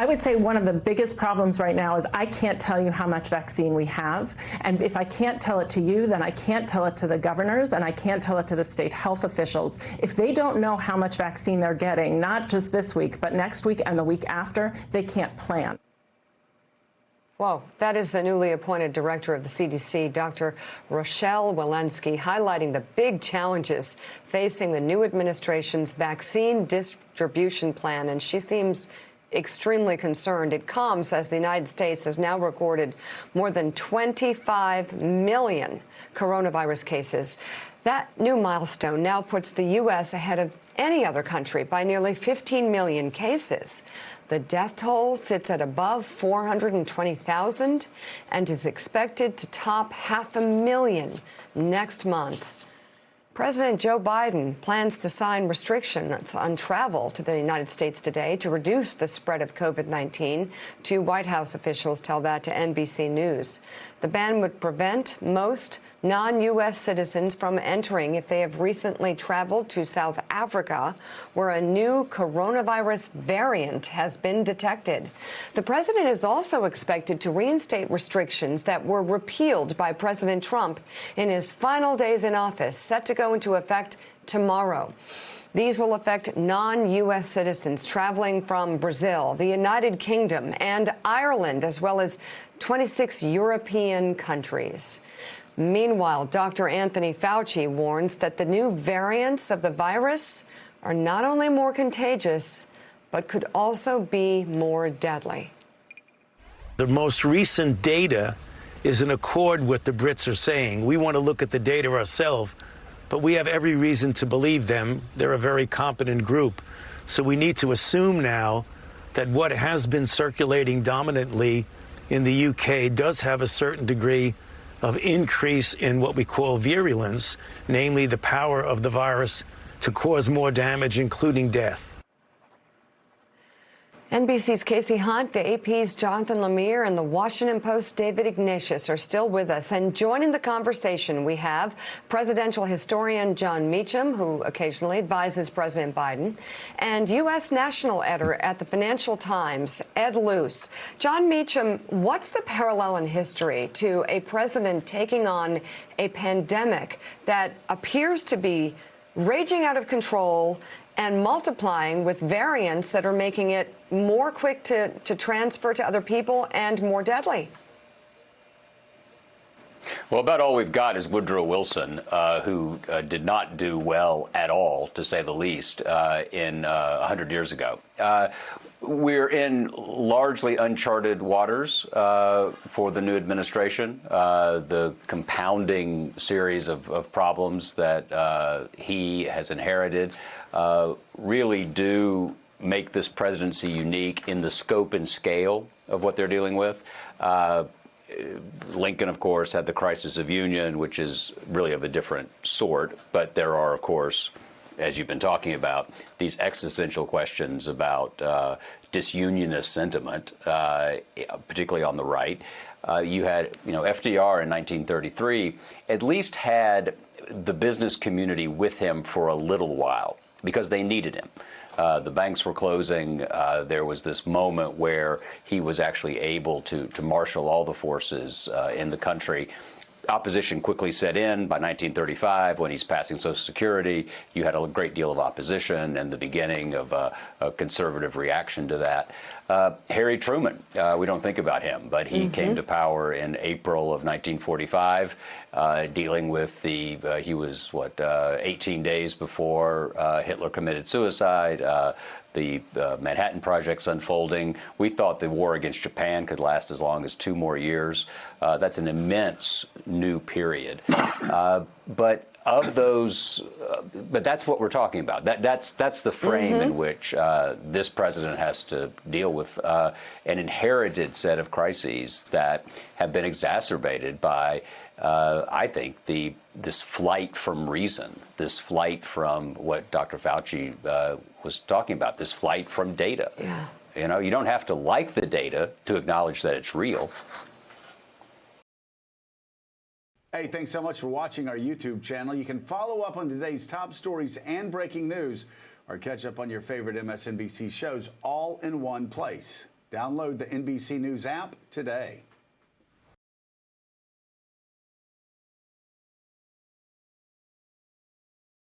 I would say one of the biggest problems right now is I can't tell you how much vaccine we have. And if I can't tell it to you, then I can't tell it to the governors and I can't tell it to the state health officials. If they don't know how much vaccine they're getting, not just this week, but next week and the week after, they can't plan. Well, that is the newly appointed director of the CDC, Dr. Rochelle Walensky, highlighting the big challenges facing the new administration's vaccine distribution plan. And she seems extremely concerned. It comes as the United States has now recorded more than 25 million coronavirus cases. That new milestone now puts the U.S. ahead of any other country by nearly 15 million cases. The death toll sits at above 420,000 and is expected to top 500,000 next month. President Joe Biden plans to sign restrictions on travel to the United States today to reduce the spread of COVID-19. Two White House officials tell that to NBC News. The ban would prevent most non-U.S. citizens from entering if they have recently traveled to South Africa, where a new coronavirus variant has been detected. The president is also expected to reinstate restrictions that were repealed by President Trump in his final days in office, set to go into effect tomorrow. These will affect non-U.S. citizens traveling from Brazil, the United Kingdom, and Ireland, as well as 26 European countries. Meanwhile, Dr. Anthony Fauci warns that the new variants of the virus are not only more contagious, but could also be more deadly. The most recent data is in accord with what the Brits are saying. We want to look at the data ourselves, but we have every reason to believe them. They're a very competent group. So we need to assume now that what has been circulating dominantly in the UK does have a certain degree of increase in what we call virulence, namely the power of the virus to cause more damage, including death. NBC's Casey Hunt, the AP's Jonathan Lemire, and the Washington Post's David Ignatius are still with us. And joining the conversation, we have presidential historian Jon Meacham, who occasionally advises President Biden, and U.S. national editor at the Financial Times, Ed Luce. Jon Meacham, what's the parallel in history to a president taking on a pandemic that appears to be raging out of control and multiplying with variants that are making it more quick to transfer to other people and more deadly? Well, about all we've got is Woodrow Wilson, who did not do well at all, to say the least, in 100 years ago. We're in largely uncharted waters for the new administration. The compounding series of problems that he has inherited really do make this presidency unique in the scope and scale of what they're dealing with. Lincoln, of course, had the crisis of union, which is really of a different sort. But there are, of course, as you've been talking about, these existential questions about disunionist sentiment, particularly on the right. You had, FDR in 1933 at least had the business community with him for a little while because they needed him. The banks were closing. There was this moment where he was actually able to marshal all the forces in the country. Opposition quickly set in by 1935 when he's passing Social Security. You had a great deal of opposition and the beginning of a conservative reaction to that. Harry Truman, we don't think about him, but he came to power in April of 1945, dealing with he was, 18 days before Hitler committed suicide. The Manhattan Project's unfolding. We thought the war against Japan could last as long as 2 more years. That's an immense new period. But of those, but that's what we're talking about. That's the frame in which this president has to deal with an inherited set of crises that have been exacerbated by, I think, this flight from reason, this flight from what Dr. Fauci was talking about, this flight from data. Yeah. You don't have to like the data to acknowledge that it's real. Hey, thanks so much for watching our YouTube channel. You can follow up on today's top stories and breaking news or catch up on your favorite MSNBC shows all in one place. Download the NBC News app today.